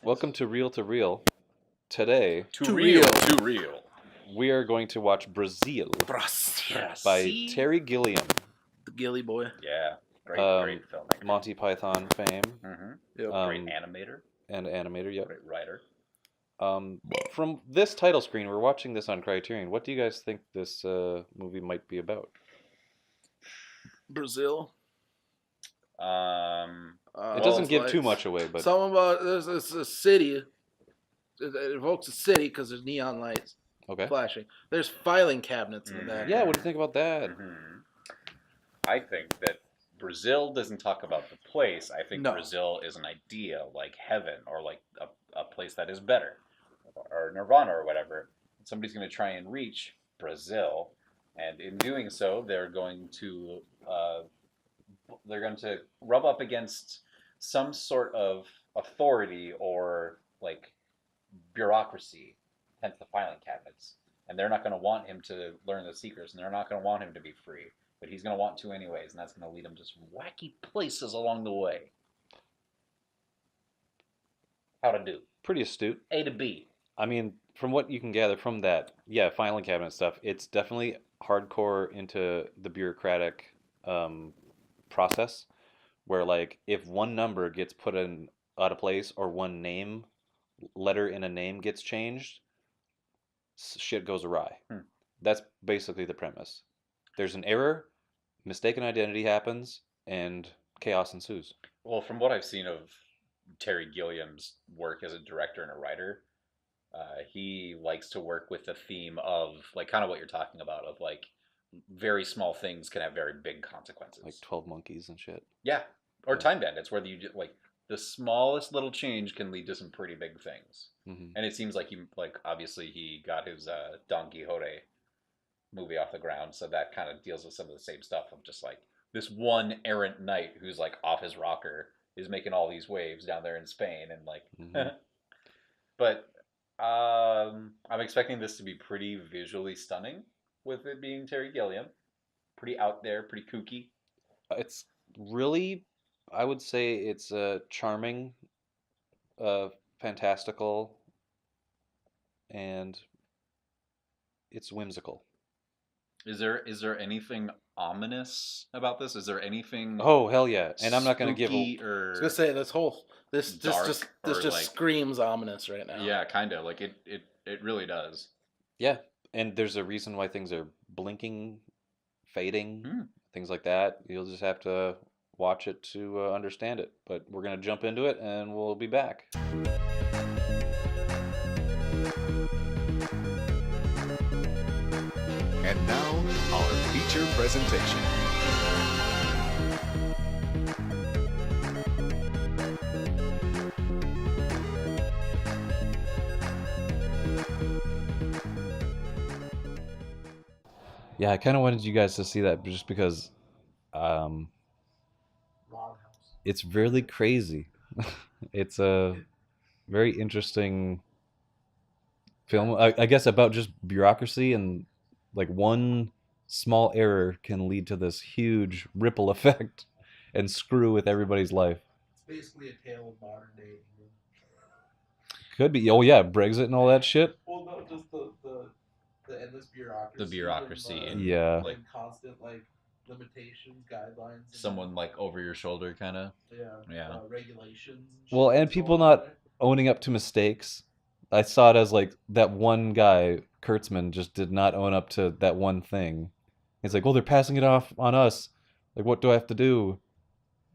Welcome to Reel. Today, Too real. we are going to watch Brazil by Terry Gilliam, The Gilly boy. Yeah, great filmmaker. Monty Python fame, Yep. Great animator, and animator. Yep. great writer. From this title screen, we're watching this on Criterion. What do you guys think this movie might be about? Brazil. It doesn't give too much away, but something about there's a city. It evokes a city because there's neon lights okay. flashing. There's filing cabinets in the back. Yeah, what do you think about that? I think that Brazil doesn't talk about the place. I think No. Brazil is an idea, like heaven, or like a place that is better, or Nirvana, or whatever. Somebody's going to try and reach Brazil, and in doing so, they're going to rub up against some sort of authority or like bureaucracy, hence the filing cabinets. And they're not going to want him to learn the secrets, and they're not going to want him to be free. But he's going to want to anyways, and that's going to lead him to some wacky places along the way. How to do? Pretty astute. A to B. I mean, from what you can gather from that, yeah, filing cabinet stuff, it's definitely hardcore into the bureaucratic process, where like if one number gets put in out of place or one letter in a name gets changed, shit goes awry. That's basically the premise. There's an error, mistaken identity happens, and chaos ensues. Well, from what I've seen of Terry Gilliam's work as a director and a writer, he likes to work with the theme of like kind of what you're talking about, of like very small things can have very big consequences, like 12 Monkeys and shit. Yeah, or Time Bandits, where you like the smallest little change can lead to some pretty big things. And it seems like obviously he got his Don Quixote movie off the ground, so that kind of deals with some of the same stuff of just like this one errant knight who's like off his rocker is making all these waves down there in Spain, and like but I'm expecting this to be pretty visually stunning, with it being Terry Gilliam. Pretty out there, pretty kooky. It's really, I would say it's charming, fantastical, and it's whimsical. Is there anything ominous about this? Is there anything? Oh hell yeah! And I'm not going to give. I was gonna say this just like, screams ominous right now. Yeah, kind of like it really does. Yeah, and there's a reason why things are blinking, fading, things like that. You'll just have to watch it to understand it. But we're going to jump into it, and we'll be back. And now, our feature presentation. Yeah, I kind of wanted you guys to see that just because it's really crazy. It's a very interesting film, I guess, about just bureaucracy, and like one small error can lead to this huge ripple effect and screw with everybody's life. It's basically a tale of modern day England. Could be. Oh yeah, Brexit and all that shit. Well, no, just the endless bureaucracy. The bureaucracy and, yeah, like constant like limitations, guidelines. And, someone like over your shoulder, kind of. Yeah. Regulations. Well, and people not owning up to mistakes. I saw it as like that one guy, Kurtzman, just did not own up to that one thing. He's like, well, they're passing it off on us. Like, what do I have to do?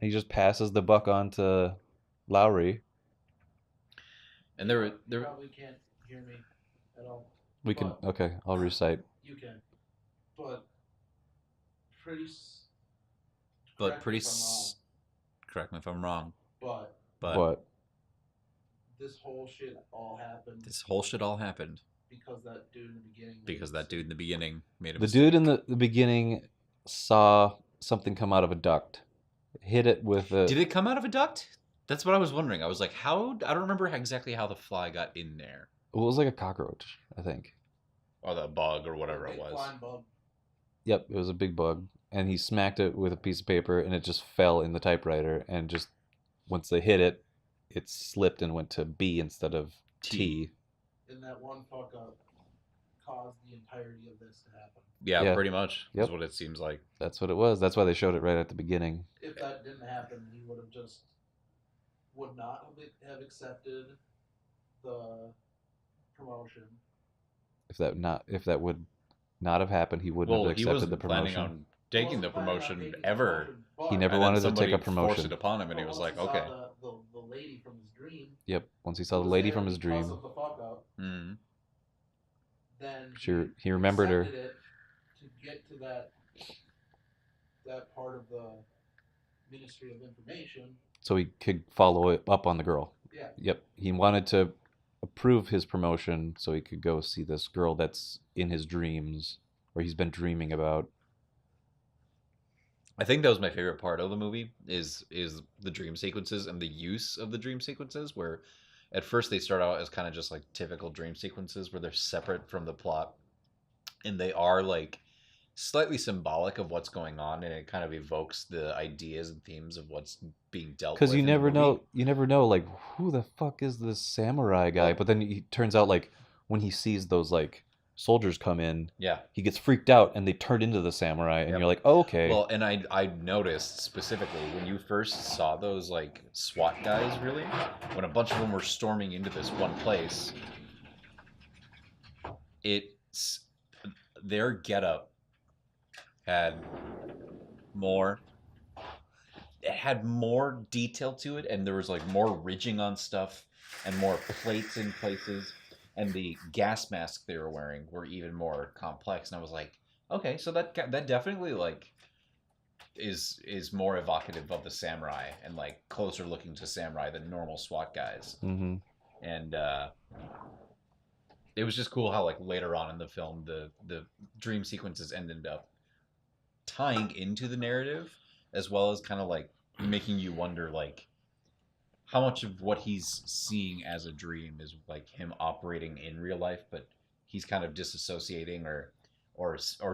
And he just passes the buck on to Lowry. And there You probably can't hear me at all. We can, okay, I'll recite. You can. But pretty. Correct me if I'm wrong. But What? this whole shit all happened. Because that dude in the beginning. Made a The mistake. dude in the beginning saw something come out of a duct. Hit it with a... Did it come out of a duct? That's what I was wondering. I was like, how? I don't remember exactly how the fly got in there. Well, it was like a cockroach, I think. Or the bug or whatever it was. Flying bug. Yep, it was a big bug. And he smacked it with a piece of paper, and it just fell in the typewriter. And just once they hit it, it slipped and went to B instead of T. And that one fuck up caused the entirety of this to happen. Yeah, Yeah. pretty much. Yep. Is what it seems like. That's what it was. That's why they showed it right at the beginning. If that didn't happen, he would not have accepted the promotion. If that would not have happened, he wouldn't have He accepted wasn't the planning promotion. on taking the promotion ever. but He never And then wanted to somebody take a forced promotion. it upon him, and he was like, once he "Okay." saw the lady from his dream. Yep. Once he saw the lady from his dream, Because of the fuck up, Mm-hmm. then he remembered her. accepted it to get to that part of the Ministry of Information. So he could follow it up on the girl. Yeah. Yep. He wanted to approve his promotion so he could go see this girl that's in his dreams, or he's been dreaming about. I think that was my favorite part of the movie is the dream sequences and the use of the dream sequences, where at first they start out as kind of just like typical dream sequences where they're separate from the plot, and they are like slightly symbolic of what's going on, and it kind of evokes the ideas and themes of what's being dealt with. Because you in the never movie. know, like, who the fuck is this samurai guy? Oh. But then he turns out, like, when he sees those, like, soldiers come in, Yeah. he gets freaked out and they turn into the samurai, and Yep. you're like, oh, okay. Well, and I noticed specifically when you first saw those like SWAT guys, really, when a bunch of them were storming into this one place, their getup had more. It had more detail to it, and there was like more ridging on stuff and more plates in places, and the gas mask they were wearing were even more complex. And I was like, okay, so that definitely like is more evocative of the samurai and like closer looking to samurai than normal SWAT guys. Mm-hmm. And it was just cool how like later on in the film the dream sequences ended up tying into the narrative, as well as kind of like making you wonder like how much of what he's seeing as a dream is like him operating in real life, but he's kind of disassociating or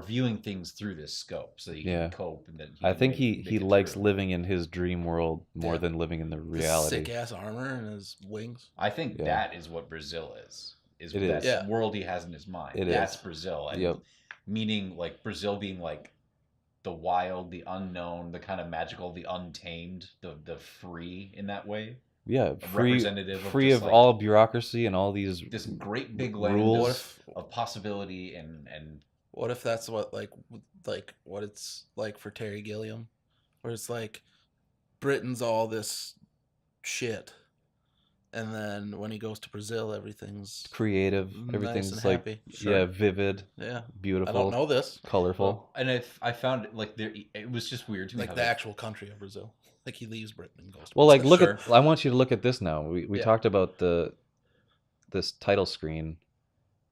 viewing things through this scope so that he Yeah. can cope. And that I think make he it likes through. living in his dream world more Yeah. than living in the reality. Sick ass armor and his wings. I think Yeah. that is what Brazil is. It that is. Yeah. world he has in his mind. It That's is. Brazil. And Yep. meaning like Brazil being like the wild, the unknown, the kind of magical, the untamed, the free in that way. Yeah, free representative of free just, of like, all buruocracy and all these This great big land rules. of possibility and What if that's what what it's like for Terry Gilliam, where it's like Britain's all this shit, and then when he goes to Brazil, everything's creative. nice Everything's and like happy. yeah, vivid, Yeah, beautiful, I don't know this. colorful. and I found like it was just weird to me Like how the they- actual country of Brazil. Like he leaves Britain and goes to Well, like Brazil. look Sure. at. I want you to look at this now. We Yeah. talked about this title screen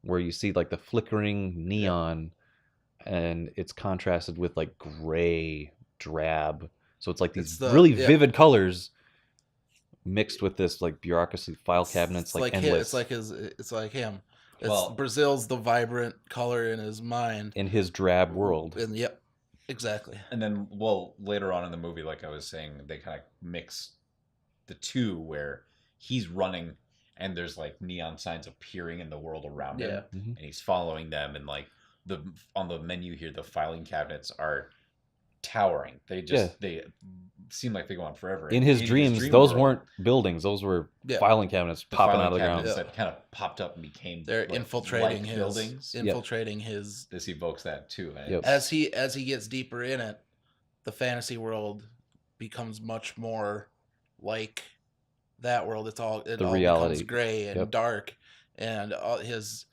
where you see like the flickering neon, and it's contrasted with like gray, drab. So it's like these It's the- really yeah. vivid colors mixed with this like bureaucracy file cabinets, like him, endless it's like him. It's Well- Brazil's the vibrant color in his mind. in his drab world. And yep, exactly. And then, well, later on in the movie, like I was saying, they kind of mix the two where he's running and there's like neon signs appearing in the world around him, Yeah. Mhm. and he's following them. And like on the menu here, the filing cabinets are towering. They just they seem like they go on forever. In his dreams, those world, weren't buildings; those were Yeah. filing cabinets the popping filing out of the ground. cabinets that kind of popped up and became They're like, infiltrating like his buildings. infiltrating his This evokes that too. And Yep. as he gets deeper in it, the fantasy world becomes much more like that world. It all reality. becomes gray and Yep. dark, and all his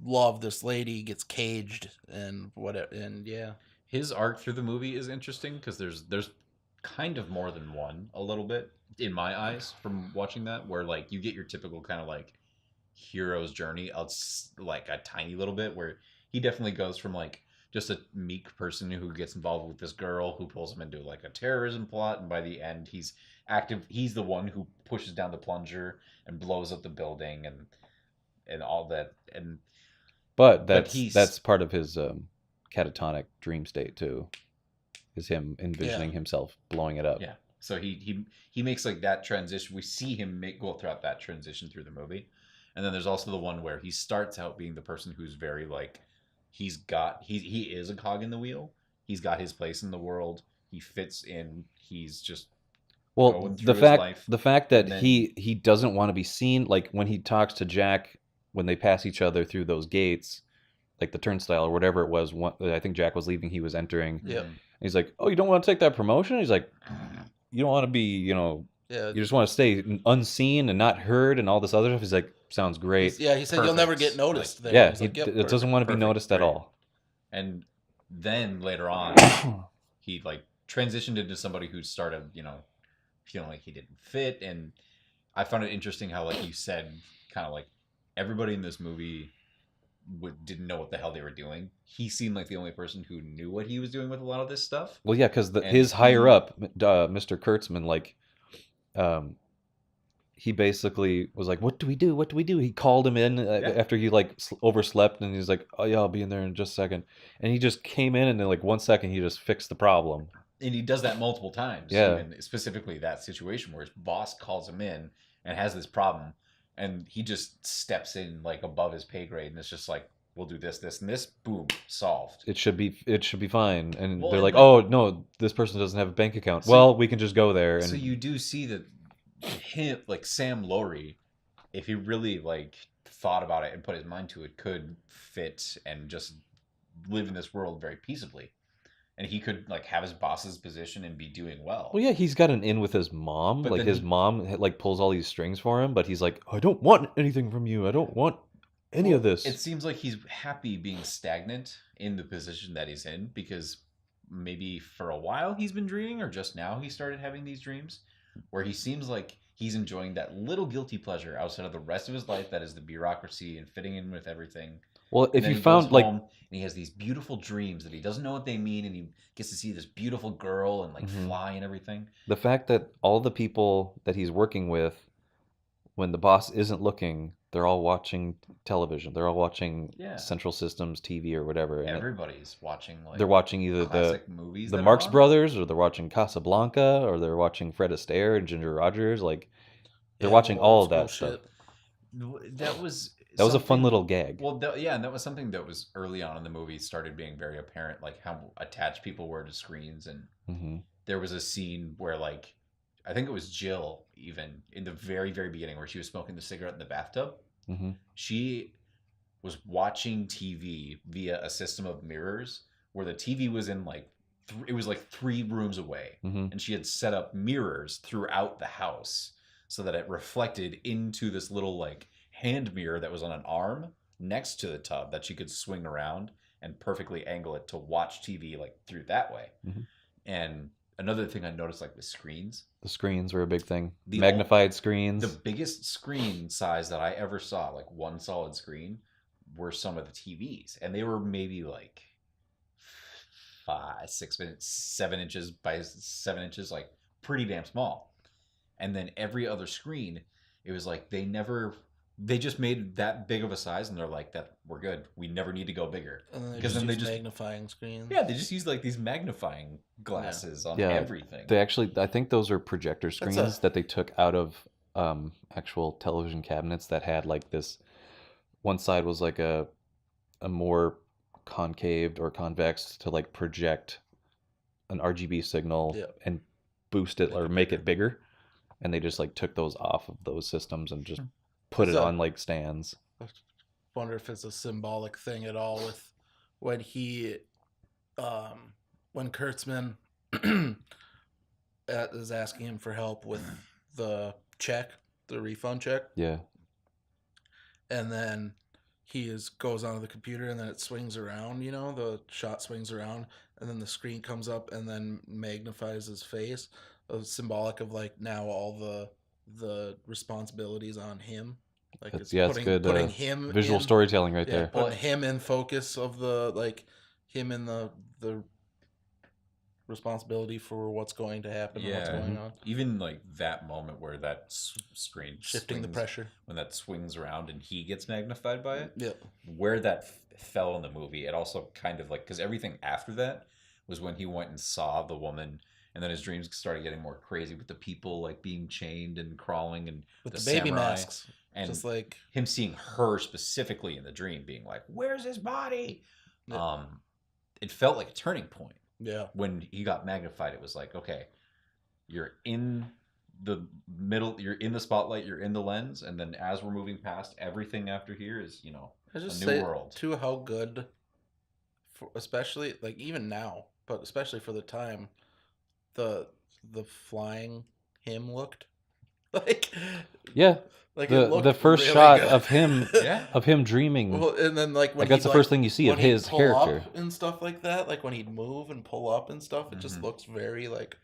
love, this lady, gets caged and whatever. And yeah, His arc through the movie is interesting because there's kind of more than one, a little bit in my eyes from watching that, where like you get your typical kind of like hero's journey. It's like a tiny little bit where he definitely goes from like just a meek person who gets involved with this girl who pulls him into like a terrorism plot, and by the end he's active. He's the one who pushes down the plunger and blows up the building and all that. And But But that's part of his catatonic dream state too. Is him envisioning Yeah. himself blowing it up. Yeah. So he makes like that transition. We see him go throughout that transition through the movie, and then there's also the one where he starts out being the person who's very like he is a cog in the wheel. He's got his place in the world. He fits in. He's just Well, going through his life. the fact that and then- he doesn't want to be seen, like when he talks to Jack when they pass each other through those gates, like the turnstile or whatever it was. I think Jack was leaving, he was entering. Yep. Mhm. He's like, "Oh, you don't want to take that promotion?" He's like, "You don't want to be, Yeah. you just want to stay unseen and not heard and all this other stuff." He's like, "Sounds great." Yeah, he said you'll never Perfect. get noticed there. Yeah, He's he like, yep, it doesn't want to be perfect, noticed at great. all. And then later on, he like transitioned into somebody who started, feeling like he didn't fit. And I found it interesting how, like you said, kind of like everybody in this movie didn't know what the hell they were doing. He seemed like the only person who knew what he was doing with a lot of this stuff. Well, yeah, because And his higher he- up, Mr. Kurtzman, like, he basically was like, "What do we do? What do we do?" He called him in Yeah. after he like overslept, and he's like, "Oh yeah, I'll be in there in just a second." And he just came in, and in like 1 second, he just fixed the problem. And he does that multiple times. Yeah. Even specifically that situation where his boss calls him in and has this problem, and he just steps in like above his pay grade, and it's just like, we'll do this, this, and this. Boom, solved. It should be fine. And Well, they're and like, like- "Oh no, this person doesn't have a bank account." So- Well, we can just go there. And So you do see that him, like Sam Laurie, if he really like thought about it and put his mind to it, could fit and just live in this world very peaceably, and he could like have his boss's position and be doing well. Well, yeah, he's got an in with his mom. But Like then his he- mom like pulls all these strings for him, but he's like, "I don't want anything from you. I don't want any of this." It seems like he's happy being stagnant in the position that he's in, because maybe for a while he's been dreaming, or just now he started having these dreams where he seems like he's enjoying that little guilty pleasure outside of the rest of his life, that is the bureaucracy and fitting in with everything. Well, And if then you he found goes like home and he has these beautiful dreams that he doesn't know what they mean, and he gets to see this beautiful girl and like Mhm. fly and everything. the fact that all the people that he's working with, when the boss isn't looking, they're all watching television. They're all watching Yeah. Central Systems TV or whatever. And Everybody's watching like they're watching either classic movies. the that are Marx on. Brothers, or they're watching Casablanca, or they're watching Fred Astaire and Ginger Rogers. Like they're Yeah, watching the all old of that school stuff. That was A fun something- little gag. Well, yeah, and that was something that was early on in the movie started being very apparent, like how attached people were to screens. And Hmm. there was a scene where, like, I think it was Jill, even in the very, very beginning, where she was smoking the cigarette in the bathtub. Hmm. She was watching TV via a system of mirrors, where the TV was in like it was like 3 rooms away, Hmm. and she had set up mirrors throughout the house so that it reflected into this little like hand mirror that was on an arm next to the tub that she could swing around and perfectly angle it to watch TV like through that way. Mhm. And another thing I noticed, like the screens, The screens were a big thing. The Magnified screens. the biggest screen size that I ever saw, like one solid screen, were some of the TVs, and they were maybe like 5, 6 minutes, 7 inches by 7 inches, like pretty damn small. And then every other screen, it was like they just made that big of a size, and they're like, that we're good. We never need to go bigger. And then they 'Cause just then they use just- magnifying screens. Yeah, they just use like these magnifying glasses on Yeah. everything. They actually, I think those are projector a- screens that they took out of actual television cabinets that had like this. One side was like a more concaved or convex to like project an RGB signal Yeah. and boost it Make or it make bigger. it bigger. And they just like took those off of those systems and just put It's it a- on like stands. Wonder if it's a symbolic thing at all with when he when Kurtzman is asking him for help with the check, the refund check, Yeah. and then goes onto the computer, and then it swings around, the shot swings around, and then the screen comes up and then magnifies his face, symbolic of like now all the responsibilities on him, like It's good putting him visual in, storytelling right yeah, there. putting him in focus of him in the responsibility for what's going to happen and what's Yeah. going on, Even like that moment where that screen shifting the swings- pressure. when that swings around and he gets magnified by it, Yep. where that fell in the movie, it also kind of like, because everything after that was when he went and saw the woman, and then his dreams started getting more crazy with the people like being chained and crawling and with the the baby samurai, masks, and just like him seeing her specifically in the dream, being like, "Where's his body?" Yeah. It felt like a turning point. yeah, When he got magnified, it was like, okay, you're in the middle, you're in the spotlight, you're in the lens, and then as we're moving past, everything after here is, I just a say new world. too how good, especially like even now, but especially for the time, the flying him looked like Yeah. like The first shot of him Yeah. dreaming. Well, and then like when Like that's he'd, the first thing you see of when he'd his pull character. up and stuff like that, like when he'd move and pull up and stuff, it just Mhm. looks very like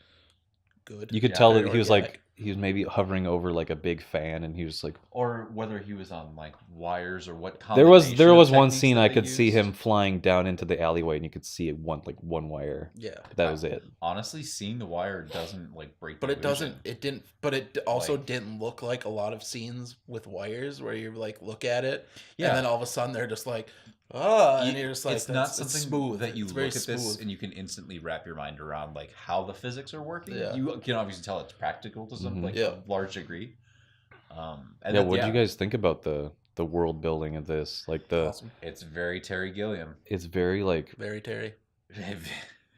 good. You could Yeah, tell very that he was organic. like he was maybe hovering over like a big fan, and he was like. Or whether he was on like wires or what There was combination of one techniques scene that I they could see used. him flying down into the alleyway, and you could see it one wire. Yeah, That was it. Honestly, seeing the wire doesn't like break but the it doesn't. illusion. It didn't. But it also Like- didn't look like a lot of scenes with wires where you like look at it, Yeah. and then all of a sudden they're just like, and you're just like, it's not "That's- something smooth. that you It's look very at this smooth." and you can instantly wrap your mind around like how the physics are working. Yeah. You can obviously tell it's practical to some Mhm. like Yeah. a large degree. And Yeah, then, what do you guys think about the world building of this? Like Awesome. It's very Terry Gilliam. it's very like Very Terry.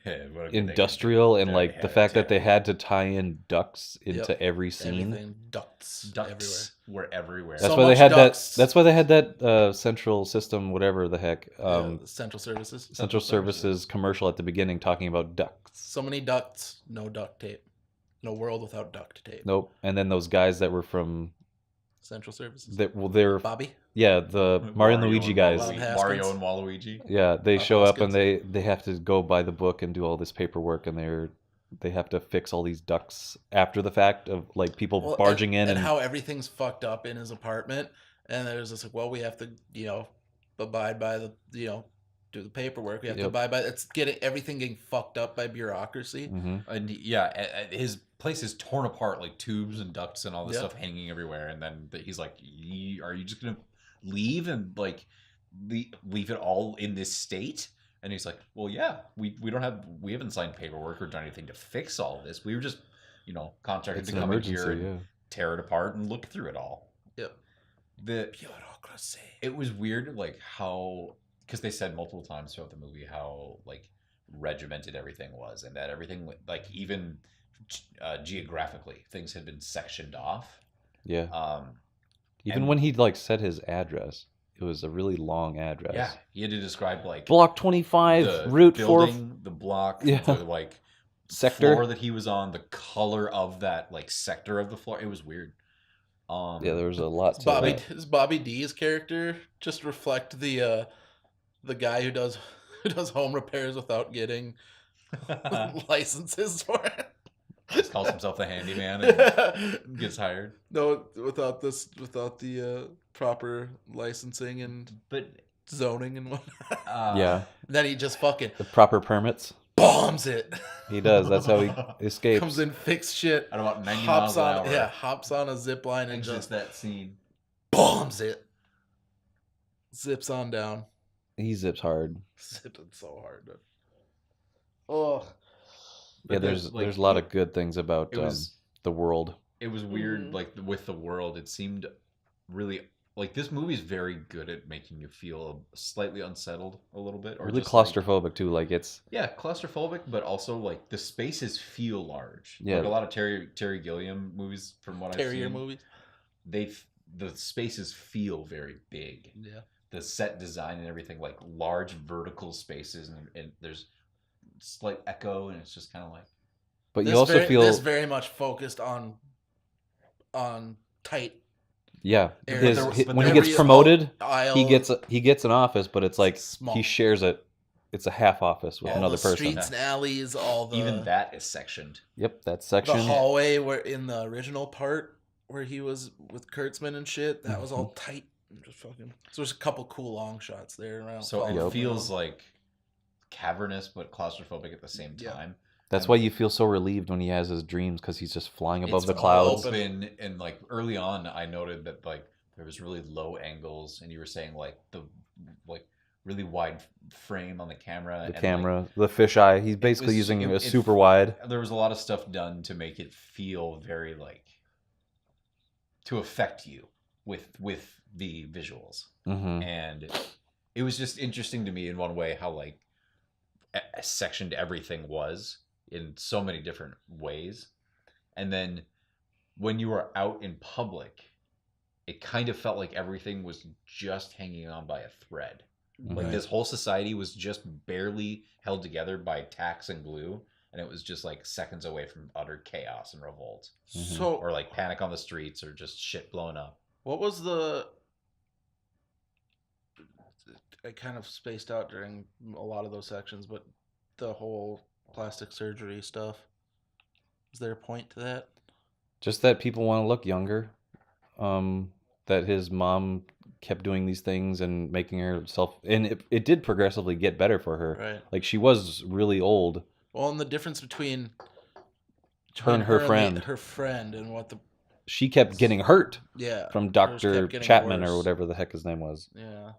What a good industrial, and thing. like the fact that they had to tie in ducts into Yep. every scene. Everything ducts, ducks were everywhere. That's So why they much had ducts. that. That's why they had that central system, whatever the heck, Yeah, central services. central services commercial at the beginning talking about ducts. So many ducts, no duct tape. No world without duct tape. Nope. And then those guys that were from Central services. they're Bobby. yeah, the Mario and Luigi guys. Waluigi. Mario Haskins. and Waluigi. Yeah, they Bob show up and Hoskins. they have to go by the book and do all this paperwork, and they have to fix all these ducts after the fact of like people Well, barging in and how everything's fucked up in his apartment, and there's just like, well, we have to, abide by the, do the paperwork. We have to Yep. abide by. It's everything getting fucked up by bureaucracy. Mhm. And yeah, his place is torn apart, like tubes and ducts and all this Yep. stuff hanging everywhere. And then he's like, "Are you just gonna leave and like leave it all in this state?" And he's like, "Well, yeah, we haven't signed paperwork or done anything to fix all this. We were just, contracted It's to an come in here emergency, and yeah. tear it apart and look through it all." Yep. Bureaucracy. It was weird, like how, because they said multiple times throughout the movie how like regimented everything was, and that everything, like even geographically, things had been sectioned off. Yeah. Even and- when he like said his address, it was a really long address. Yeah, he had to describe like Block 25, the Route 4 building, the block, Yeah. the like sector. floor that he was on, the color of that like sector of the floor. It was weird. Yeah, there was a lot to Does Bobby D's character just reflect the guy who does home repairs without getting licenses for it? Just calls himself the handyman and gets hired. No, without the proper licensing and But zoning and whatnot. Yeah, Then he just fucking the proper permits. bombs it. He does. That's how he escapes. Comes in, fix shit. At about 90 Hops miles an on, hour. yeah, hops on a zip line and And just just that scene. bombs it. Zips on down. He zips hard. Zipped it so hard. Dude. Oh, Yeah, But there's like, a lot of good things about it was the world. it was weird, Mhm. like with the world. It seemed really like this movie is very good at making you feel slightly unsettled a little bit, or Really just, like, claustrophobic too. Like it's yeah, claustrophobic, but also like the spaces feel large. Yeah. Like a lot of Terry Gilliam movies, from what I've Terrier seen, movies. the spaces feel very big. Yeah. The set design and everything, like large vertical spaces, and there's slight echo, and it's just kind of like but you also feel this very much focused on tight yeah. areas. When he gets promoted, aisle, he gets an office, but it's like Small. he shares it. It's a half office with all another the person. streets and alleys, all the even that is sectioned. Yep, that the section. hallway where in the original part where he was with Kurtzman and shit, that was Mm-hmm. all tight. And just fucking. So there's a couple cool long shots there around. So it Yep. feels like cavernous but claustrophobic at the same Yeah. time. That's why you feel so relieved when he has his dreams, because he's just flying above It's the all clouds. open, and like early on, I noted that like there was really low angles, and you were saying like the really wide frame on the camera. The and camera, the fisheye. He's basically using a super wide. There was a lot of stuff done to make it feel very to affect you with the visuals, and it was just interesting to me in one way how sectioned everything was in so many different ways, and then when you were out in public, it kind of felt like everything was just hanging on by a thread. Like this whole society was just barely held together by tacks and glue, and it was just seconds away from utter chaos and revolt. So, or panic on the streets, or just shit blowing up. what was I kind of spaced out during a lot of those sections, but the whole plastic surgery stuff. Is there a point to that? Just that people want to look younger. That his mom kept doing these things and making herself, and it did progressively get better for her. Right. Like she was really old. Well, and the difference between her and her friend, and what she kept getting hurt. Yeah. From Dr. Chapman or whatever the heck his name was. Yeah.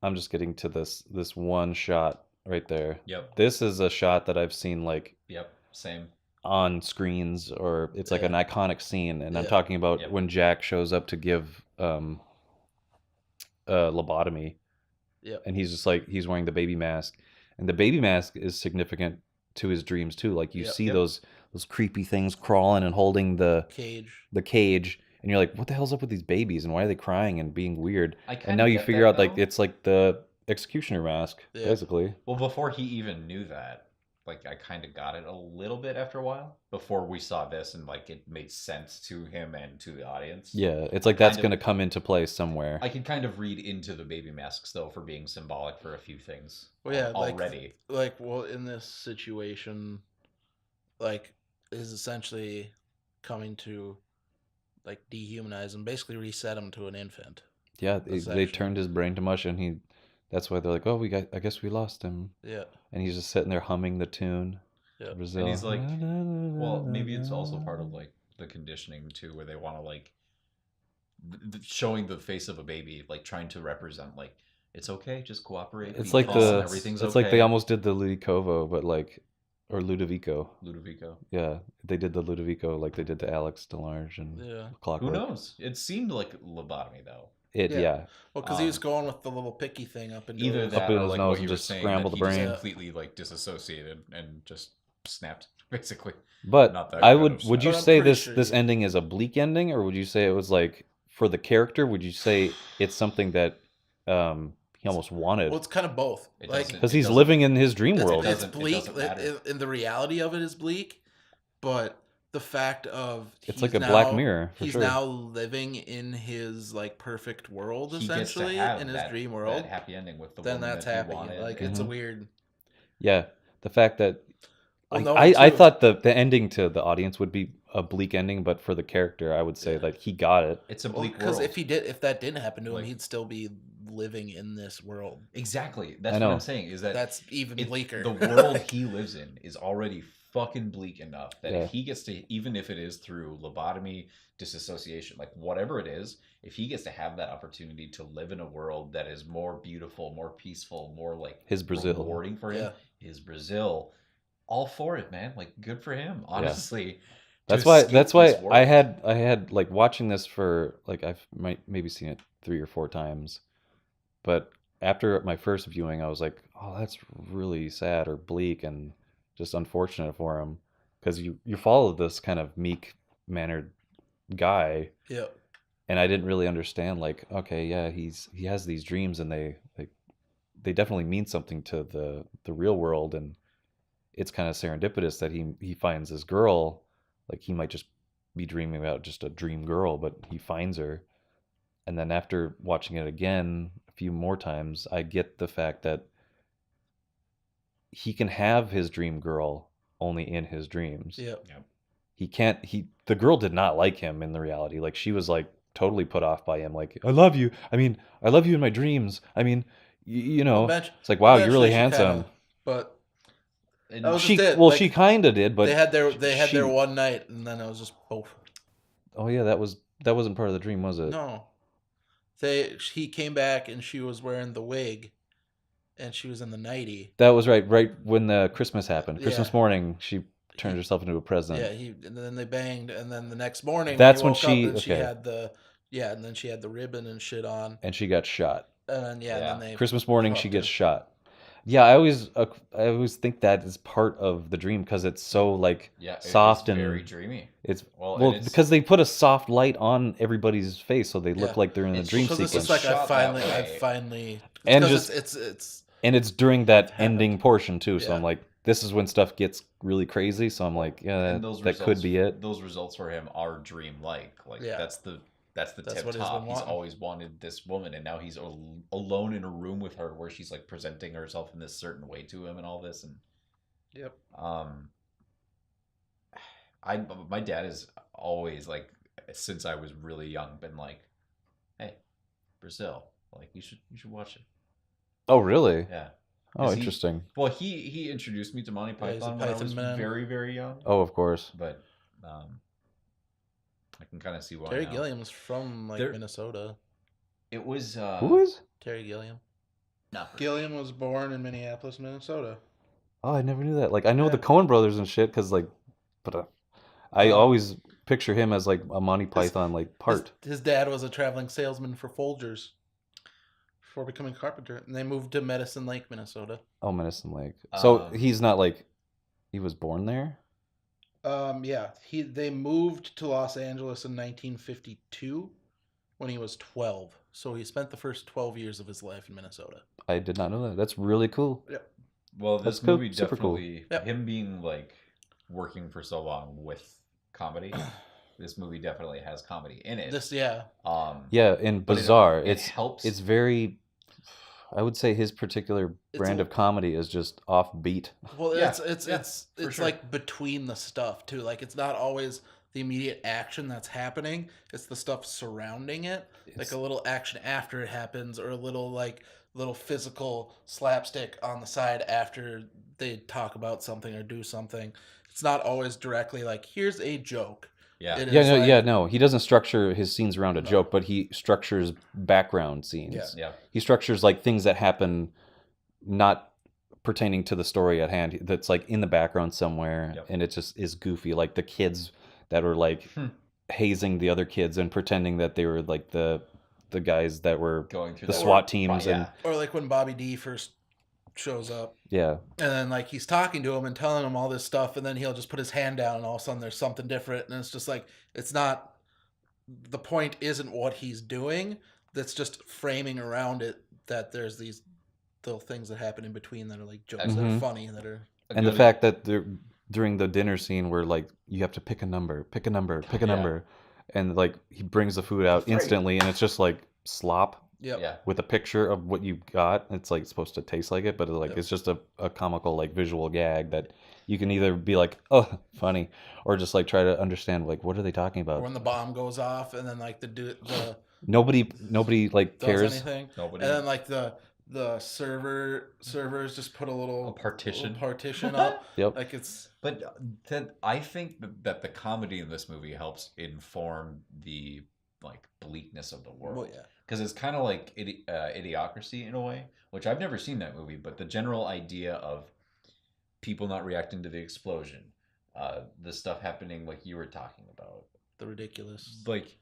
I'm just getting to this one shot right there. Yep. This is a shot that I've seen Yep. Same. on screens, or it's like an iconic scene, and I'm Yeah. talking about when Jack shows up to give lobotomy. Yep. And he's just he's wearing the baby mask, and the baby mask is significant to his dreams too. Like you see those creepy things crawling and holding the cage, and you're like, what the hell's up with these babies, and why are they crying and being weird? And now you figure out it's like the executioner mask, basically. Well, before he even knew that, I kind of got it a little bit after a while. Before we saw this, and it made sense to him and to the audience. Yeah, it's like that's going to come into play somewhere. I can kind of read into the baby masks though for being symbolic for a few things. Well, yeah, already. Well, in this situation, is essentially coming to dehumanize him, basically reset him to an infant. Yeah, they turned his brain to mush, and that's why they're like, oh, I guess we lost him. Yeah. And he's just sitting there humming the tune. Yeah. Brazil. And he's like, well, maybe it's also part of the conditioning too, where they want to showing the face of a baby, trying to represent it's okay, just cooperate. It's like everything's it's okay. like they almost did the Ludovico, but or Ludovico. Ludovico. Yeah, they did the Ludovico like they did to Alex DeLarge and Clockwork. Who knows? It seemed like lobotomy though. Yeah. Well, because he was going with the little picky thing up into either his, that up in or his nose and just scramble the brain. Just completely disassociated and just snapped basically. But not that I kind would you say this ending is a bleak ending, or would you say it was for the character? Would you say it's something that he almost wanted? Well, it's kind of both. Because he's living in his dream world. It's bleak. And the reality of it is bleak, but the fact of it's like a Black Mirror. He's now living in his perfect world, essentially, in his dream world. That happy ending with the then woman that's that he happy. wanted. It's a weird. Yeah, the fact that Well, I thought the ending to the audience would be a bleak ending, but for the character, I would say that he got it. It's a bleak world. Because if that didn't happen to him, he'd still be living in this world. Exactly. That's what I'm saying. Is that's even bleaker. The world he lives in is already fucking bleak enough that if he gets to, even if it is through lobotomy, disassociation, whatever it is, if he gets to have that opportunity to live in a world that is more beautiful, more peaceful, more his Brazil, rewarding for him, his Brazil, all for it, man. Good for him, honestly. That's why I had watching this for I've maybe seen it 3 or 4 times, but after my first viewing, I was like, oh, that's really sad or bleak and just unfortunate for him, because you follow this kind of meek mannered guy. Yeah. And I didn't really understand okay, yeah, he has these dreams, and they definitely mean something to the real world, and it's kind of serendipitous that he finds this girl. He might just be dreaming about just a dream girl, but he finds her. And then after watching it again a few more times, I get the fact that he can have his dream girl only in his dreams. Yep. He can't. The girl did not like him in the reality. She was totally put off by him. I love you. I mean, I love you in my dreams. I mean, you know, it's wow, you're really handsome. But she kind of did, but they had their one night, and then it was just both. Oh yeah, that wasn't part of the dream, was it? No. He came back and she was wearing the wig, and she was in the nightie. That was right when the Christmas happened. Yeah. Christmas morning, she turned He- herself into a president. Yeah, and then they banged, and then the next morning That's when when he woke she- up, and she okay. had and then she had the ribbon and shit on, And she got shot. and then Yeah. and then they Christmas morning, she fucked gets her. shot. Yeah, I always think that is part of the dream because it's so like Yeah, it soft is and very dreamy. it's Well, well and it's- because they put a soft light on everybody's face so they look Yeah. like they're in a It's dream just- Because it's sequence. just like Shot that I way. finally, And because just- it's And it's during that happened. ending portion too, so Yeah. I'm like, this is when stuff gets really crazy. So I'm like, yeah, And those that could results, be it. Those results for him are dream-like. Like Yeah. that's the That's tip what he's top. been He's wanting. always wanted this woman, and now he's alone in a room with her, where she's like presenting herself in this certain way to him, and all this. And Yep. my dad is always like, since I was really young, been like, hey, Brazil, like you should watch it. Oh, really? Yeah. Oh, Is he- interesting. Well, he introduced me to Monty Yeah, he's a Python when I Python was man. very, very young. Oh, of course. But I can kind of see why. Terry now. Gilliam's from There- Minnesota. It was Who is? Terry Gilliam. not Gilliam was born in Minneapolis, Minnesota. Oh, I never knew that. Like, I know the Yeah. Coen brothers and shit, because like, but I Um, always picture him as like a Monty Python like part. His dad was a traveling salesman for Folgers before becoming a carpenter, and they moved to Medicine Lake, Minnesota. Oh, Medicine Lake. So Um, he's not like he was born there. Yeah, they moved to Los Angeles in 1952 when he was 12. So he spent the first 12 years of his life in Minnesota. I did not know that. That's really cool. Well, That's this cool. movie Super cool. definitely Yep. him being like working for so long with comedy. This movie definitely has comedy in it. Yeah. Yeah, and But it- Bizarre. it it's helps. It's very. I would say his particular brand a- of comedy is just offbeat. Well, Yeah, it's yeah, it's for it's sure. like between the stuff too. Like it's not always the immediate action that's happening. It's the stuff surrounding it. Like It's- a little action after it happens, or a little physical slapstick on the side after they talk about something or do something. It's not always directly like, here's a joke. Yeah. It Yeah, is no, like- yeah, no. He doesn't structure his scenes around a No. joke, but he structures background scenes. Yeah. Yeah. He structures like things that happen not pertaining to the story at hand. That's like in the background somewhere, Yep. and it just is goofy. Like the kids that were like hazing the other kids and pretending that they were like the guys that were Going through the that SWAT work- teams yeah. and Or like when Bobby D first shows up. yeah. And then like he's talking to him and telling him all this stuff, and then he'll just put his hand down, and all of a sudden there's something different, and it's just like it's not. The point isn't what he's doing. That's just framing around it. That there's these little things that happen in between that are like jokes that Mhm. are funny that are. A And the good- fact that during the dinner scene where like you have to pick a number, pick a number, pick a Yeah. number, and like he brings the food out Afraid. instantly, and it's just like slop Yep. Yeah. with a picture of what you got. It's like supposed to taste like it, but it's like Yep. it's just a comical like visual gag that you can either be like, oh, funny, or just like try to understand like what are they talking Or about. when the bomb goes off, and then like the Nobody like does cares. anything, Nobody. and then like the servers just put a little A partition. little partition up. Yep. Like it's But that I think that the comedy in this movie helps inform the like bleakness of the world. well, yeah. Because it's kind of like Idiocracy in a way, which I've never seen that movie, but the general idea of people not reacting to the explosion, the stuff happening like you were talking about, The ridiculous. like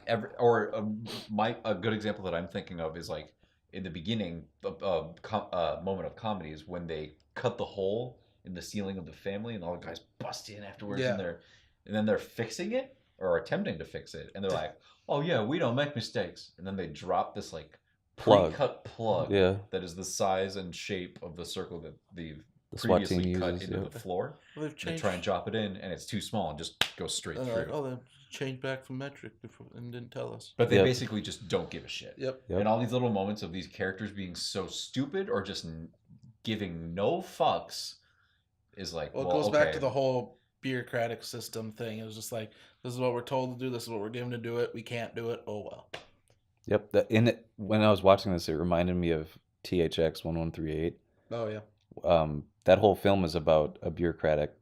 a good example that I'm thinking of is like in the beginning, a moment of comedy is when they cut the hole in the ceiling of the family, and all the guys bust in afterwards, Yeah. and then they're fixing it or attempting to fix it, and they're like, "Oh yeah, we don't make mistakes," and then they drop this like Plug. pre-cut plug Yeah. that is the size and shape of the circle that they've The SWAT previously team cut uses. into Yep. the floor. Well, they've They changed. try and drop it in, and it's too small and just goes straight And through. they're like, oh, they changed back from metric before, and didn't tell us. But they Yep. basically just don't give a shit. Yep. Yep. And all these little moments of these characters being so stupid or just giving no fucks is like, Well, it goes back to the whole bureaucratic system thing. It was just like, this is what we're told to do. This is what we're given to do it. We can't do it. Oh well. Yep. When I was watching this, it reminded me of THX 1138. Oh yeah. That whole film is about a bureaucratic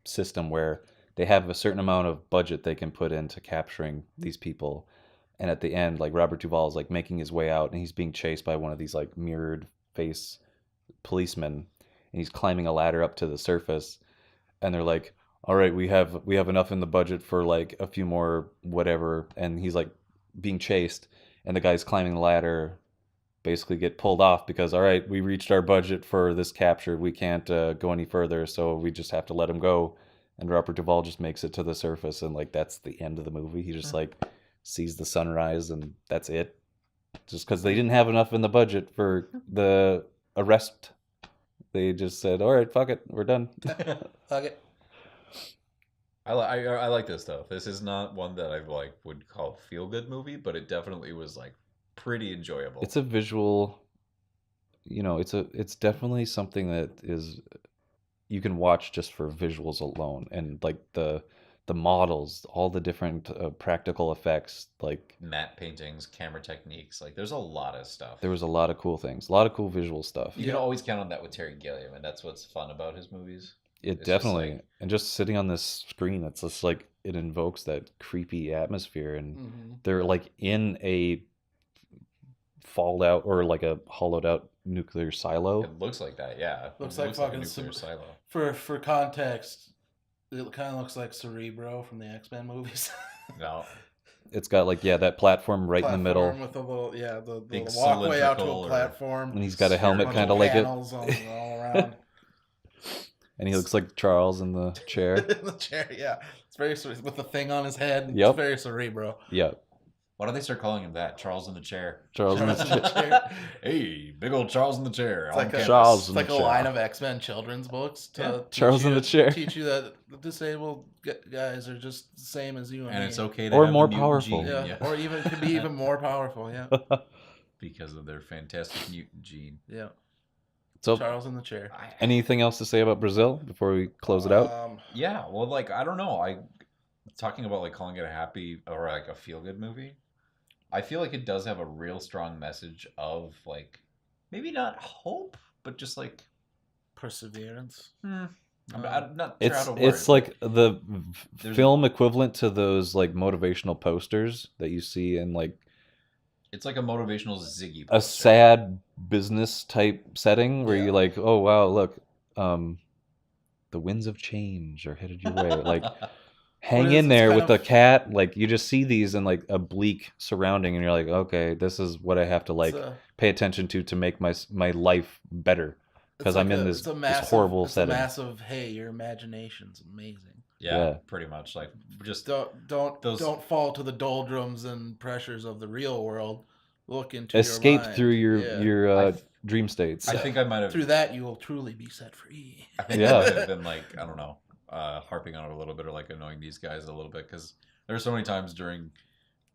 system where they have a certain amount of budget they can put into capturing these people, And at the end, like Robert Duvall is like making his way out, and he's being chased by one of these like mirrored face policemen, and he's climbing a ladder up to the surface, and they're like, all right, we have enough in the budget for like a few more whatever, and he's like being chased, and the guys climbing the ladder basically get pulled off because, all right, we reached our budget for this capture, we can't go any further, so we just have to let him go. And Robert Duvall just makes it to the surface, and like that's the end of the movie. He just like sees the sunrise, and that's it. Just because they didn't have enough in the budget for the arrest, they just said, all right, fuck it, we're done. Fuck it. I like this stuff. This is not one that I like would call feel good movie, but it definitely was like pretty enjoyable. It's a visual, it's definitely something that is you can watch just for visuals alone, and like the models, all the different practical effects, like matte paintings, camera techniques. Like there's a lot of stuff. there was a lot of cool things, a lot of cool visual stuff. You can always count on that with Terry Gilliam, and that's what's fun about his movies. It It's definitely, just like, and just sitting on this screen, it's just like it invokes that creepy atmosphere, and they're like in a fallout or like a hollowed out nuclear silo. it looks like that, yeah. Looks It like a fucking nuclear silo. For context, it kind of looks like Cerebro from the X-Men movies. No, It's got like that platform right in the middle, Platform with a little the Big walkway out to cylindrical a or- platform. and he's got a helmet Bunch kind of of like it, panels all around. and he looks like Charles in the chair. In the chair, yeah. It's very with the thing on his head. Yep. It's very Cerebro. Yeah, why do they start calling him that? Charles in the chair. Charles in the Charles in the chair. chair. Hey, big old Charles in the chair. It's like a, Charles it's in like the a chair. line of X-Men children's books to Yeah. teach Charles you, in the chair. teach you that the disabled guys are just the same as you and and me. it's okay to Or have more the mutant powerful. gene, Yeah. Or even could be even more powerful. Yeah, because of their fantastic mutant gene. yeah. So, Charles in the chair. anything else to say about Brazil before we close it out? Yeah, well, like I don't know. Talking about like calling it a happy or like a feel good movie. I feel like it does have a real strong message of like maybe not hope, but just like Perseverance. I'm not sure how It's to word it's it. like the There's- film equivalent to those like motivational posters that you see in like It's like a motivational Ziggy a poster. sad business type setting where Yeah. you're like, oh wow, look, the winds of change are headed your way. Like, hang is in this there kind with the of- cat. Like, you just see these in like a bleak surrounding, and you're like, okay, this is what I have to like It's a- pay attention to make my life better, because it's I'm like in a- this, it's a this massive, horrible it's setting. A massive, hey, your imagination's amazing. Yeah, Yeah. pretty much. Like just Don't Those- fall to the doldrums and pressures of the real world. Look into Escape your mind. through your Yeah. your dream states. I think I might have Through that, you will truly be set free. I think Yeah. I might have been like, I don't know, harping on it a little bit or like annoying these guys a little bit because there are so many times during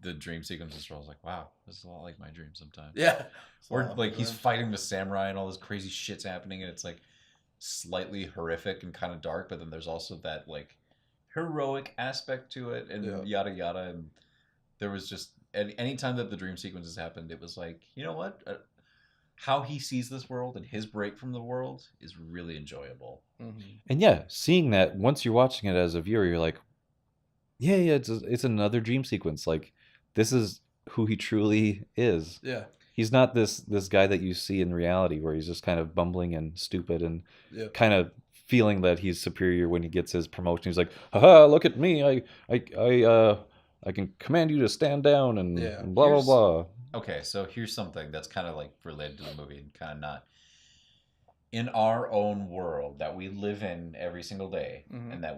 the dream sequences where I was like, wow, this is a lot like my dream sometimes. Yeah. Or like he's fighting the samurai and all this crazy shit's happening and it's like slightly horrific and kind of dark, but then there's also that like heroic aspect to it and Yeah. yada yada. And there was just any time that the dream sequences happened, it was like, you know what? How he sees this world and his break from the world is really enjoyable. And yeah, seeing that once you're watching it as a viewer, you're like, yeah, it's another dream sequence. Like, this is who he truly is. Yeah. He's not this guy that you see in reality, where he's just kind of bumbling and stupid and Yeah. kind of feeling that he's superior when he gets his promotion. He's like, haha, look at me, I can command you to stand down and, Yeah. and blah blah Here's- blah. Okay, so here's something that's kind of like related to the movie and kind of not. In our own world that we live in every single day Mhm. and that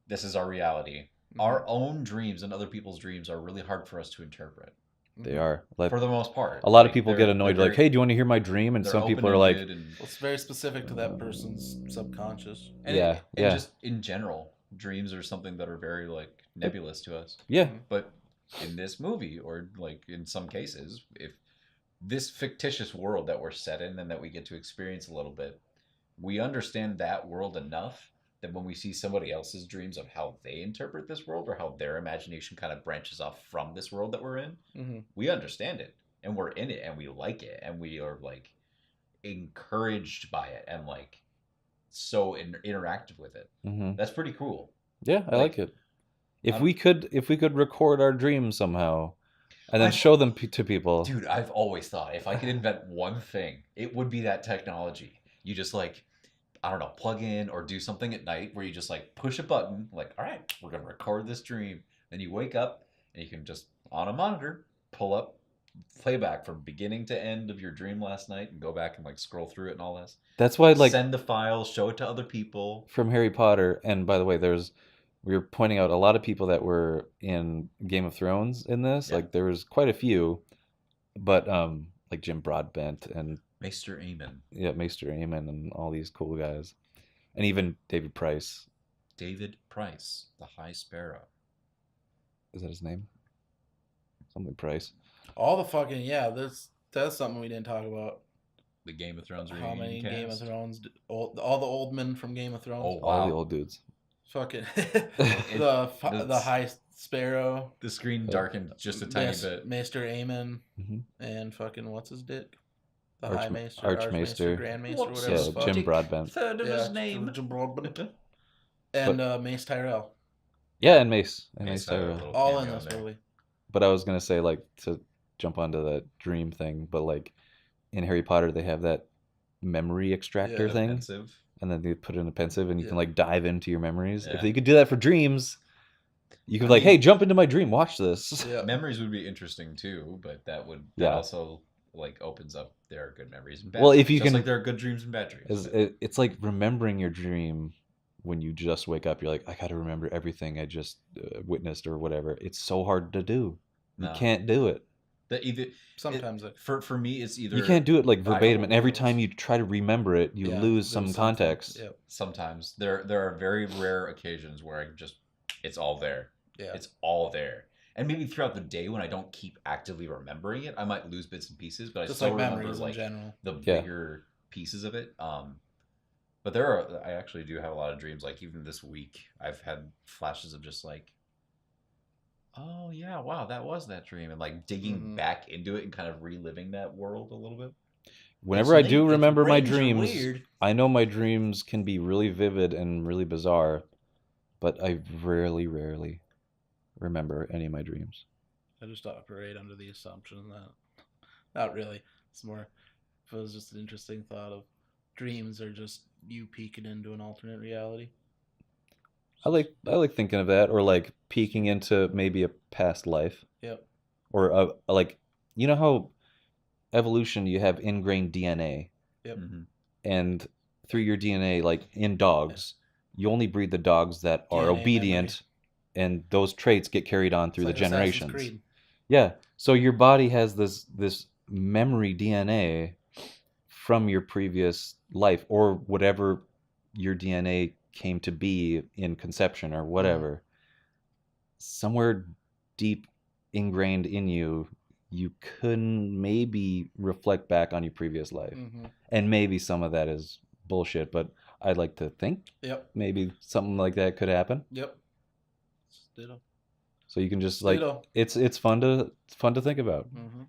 this is our reality, Mm-hmm. our own dreams and other people's dreams are really hard for us to interpret They are. Like, for the most part. a lot of Like, people they're- get annoyed, they're like, hey, do you want to hear my dream? And they're some people are like, open-ended and, It's very specific to that person's subconscious. and yeah, and yeah. just in general, dreams are something that are very like nebulous to us. yeah, But in this movie, or like in some cases, if this fictitious world that we're set in and that we get to experience a little bit, we understand that world enough that when we see somebody else's dreams of how they interpret this world or how their imagination kind of branches off from this world that we're in, Mm-hmm. we understand it and we're in it and we like it and we are like encouraged by it and like so interactive with it. hmm That's pretty cool. yeah, I like it. If I'm- we could record our dreams somehow, and then show them to people. Dude, I've always thought if I could invent one thing, it would be that technology. You just like, I don't know, plug in or do something at night where you just like push a button, like, all right, we're gonna record this dream. Then you wake up and you can just on a monitor pull up playback from beginning to end of your dream last night and go back and like scroll through it and all this. That's why, like, Send the file, show it to other people. from Harry Potter, and by the way, we were pointing out a lot of people that were in Game of Thrones in this. Yeah. Like, there was quite a few, but like Jim Broadbent and Maester Aemon. yeah, Maester Aemon and all these cool guys, and even David Price. David Price, the High Sparrow. Is that his name? Something Price. All the fucking that's something we didn't talk about. The Game of Thrones How many reunion Game of cast. Thrones? All the old men from Game of Thrones. Oh, All wow. the old dudes. Fucking That's- the High Sparrow. The screen darkened just a tiny bit. Maester Aemon Mhm. and fucking what's his dick? The Arch- High Maester, Archmaester. Grand Maester, What's whatever. Yeah, the fuck. Jim Broadbent. Third of his name. Jim Broadbent. And Mace Tyrell. Yeah, and Mace. And Mace Mace had a Tyrell. little All in cameo this there. movie. But I was gonna say, like, to jump onto that dream thing, but like in Harry Potter they have that memory extractor Yeah, thing, Offensive. and then they put it in a pensive, and you Yeah. can like dive into your memories. Yeah. If you could do that for dreams, you could I be like, mean- hey, jump into my dream, watch this. Yeah. Memories would be interesting too, but that Yeah. also like opens up there are good memories and bad. Well, if dreams, you just can- like there are good dreams and bad dreams. It's like remembering your dream when you just wake up. You're like, I got to remember everything I just witnessed or whatever. It's so hard to do. No. You can't do it. That either Sometimes for me it's either You can't do it like verbatim, and every knows. time you try to remember it, you lose some context. Yep. sometimes there are very rare occasions where I just it's all there. Yeah. It's all there. And maybe throughout the day when I don't keep actively remembering it, I might lose bits and pieces, but I Just still like remember memories in like general. the Yeah. bigger pieces of it. But I actually do have a lot of dreams. Like even this week, I've had flashes of just like, oh yeah, wow, that was that dream, and like digging Mhm. back into it and kind of reliving that world a little bit. Whenever I do Its remember my brains are dreams, weird. I know my dreams can be really vivid and really bizarre, but I rarely remember any of my dreams. I just operate under the assumption that not really. It's more if it was just an interesting thought of dreams are just you peeking into an alternate reality. I like thinking of that, or like peeking into maybe a past life, Yep. or like, you know how evolution, you have ingrained DNA, Yep. Mhm. and through your DNA, like in dogs, you only breed the dogs that are DNA obedient, and those traits get carried on through It's the like Assassin's generations. Creed. Yeah. So your body has this memory DNA from your previous life, or whatever your DNA came to be in conception or whatever. Somewhere deep ingrained in you, you can maybe reflect back on your previous life. Mhm. And maybe some of that is bullshit, but I'd like to think Yep. maybe something like that could happen. Yep. Ditto. So you can just like Ditto. it's fun to think about. Mm-hmm.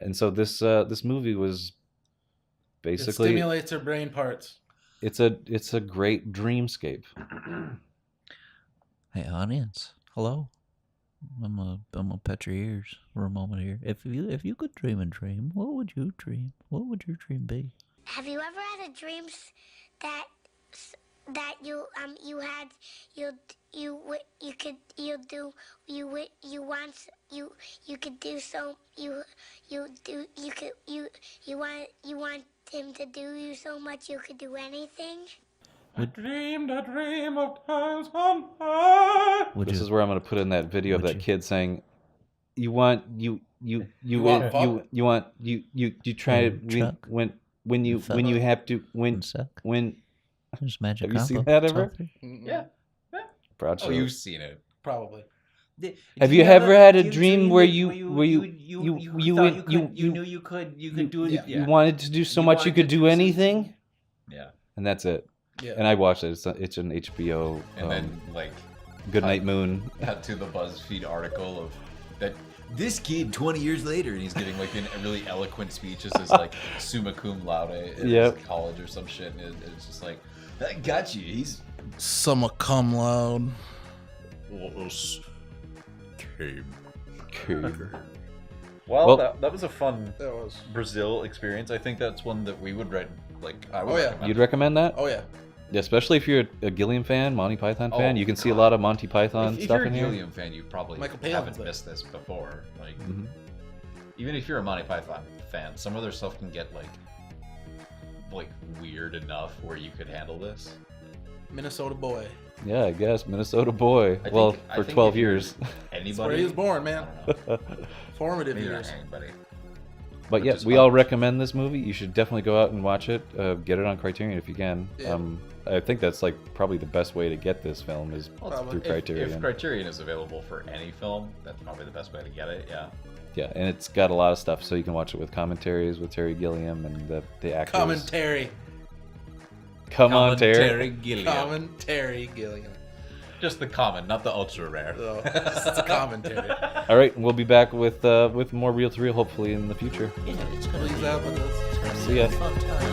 And so this movie was It basically stimulates your brain parts. it's a great dreamscape. Hey, audience. Hello. I'm gonna pet your ears for a moment here. If you could dream a dream, what would you dream? What would your dream be? Have you ever had a dream that you had you could do so you want him to do you so much you could do anything? I dreamed a dream of times gone by. Would This you? is where I'm going to put in that video of Would that you? kid saying, "You want you want fuck? try Hey, to Chuck? when you Fella? have to when Suck? when There's magic Have you seen combo. that ever? Talk through. Mm-mm. Yeah. Proud Oh, show. you've seen it. Probably. Have you ever had a dream where you knew you could do it? you wanted to do so You much you wanted could to do do anything, Yeah, and that's it. Yeah. And I watched it. It's an HBO. and then like Good Night Moon. cut to the BuzzFeed article of that this kid 20 years later, and he's giving like a really eloquent speech as his like summa cum laude in Yep. his college or some shit, and it's just like I got you. He's Some come loud. Us came Cool. Well, Well- that was a fun That was. Brazil experience. I think that's one that we would I would Oh, yeah. recommend. You'd recommend that? Oh yeah. Yeah, especially if you're a Gilliam fan, Monty Python fan. Oh, You can see a God. lot of Monty Python if stuff you're a in here. Gilliam fan, you probably Michael Palin, haven't but- missed this before. Like, Mhm. even if you're a Monty Python fan, some of their stuff can get like weird enough where you could handle this. Minnesota boy. Yeah, I guess Minnesota boy. I Well, think- I for think 12 if you're years. Anybody? That's where he was born, man. I don't know. Formative Maybe years. not anybody. But yeah, just we fun. all recommend this movie. You should definitely go out and watch it. Get it on Criterion if you can. Yeah. I think that's like probably the best way to get this film is Well, through Criterion. If Criterion is available for any film, that's probably the best way to get it. Yeah. Yeah, and it's got a lot of stuff, so you can watch it with commentaries with Terry Gilliam and the actors. Commentary. Come on, Terry. Gilliam. Commentary Gilliam. Just the common, not the ultra rare. So, it's a commentary. All right, we'll be back with more Reel to Reel hopefully in the future. Yeah, it's gonna Please be, have with us. it's gonna See be ya. a fun time.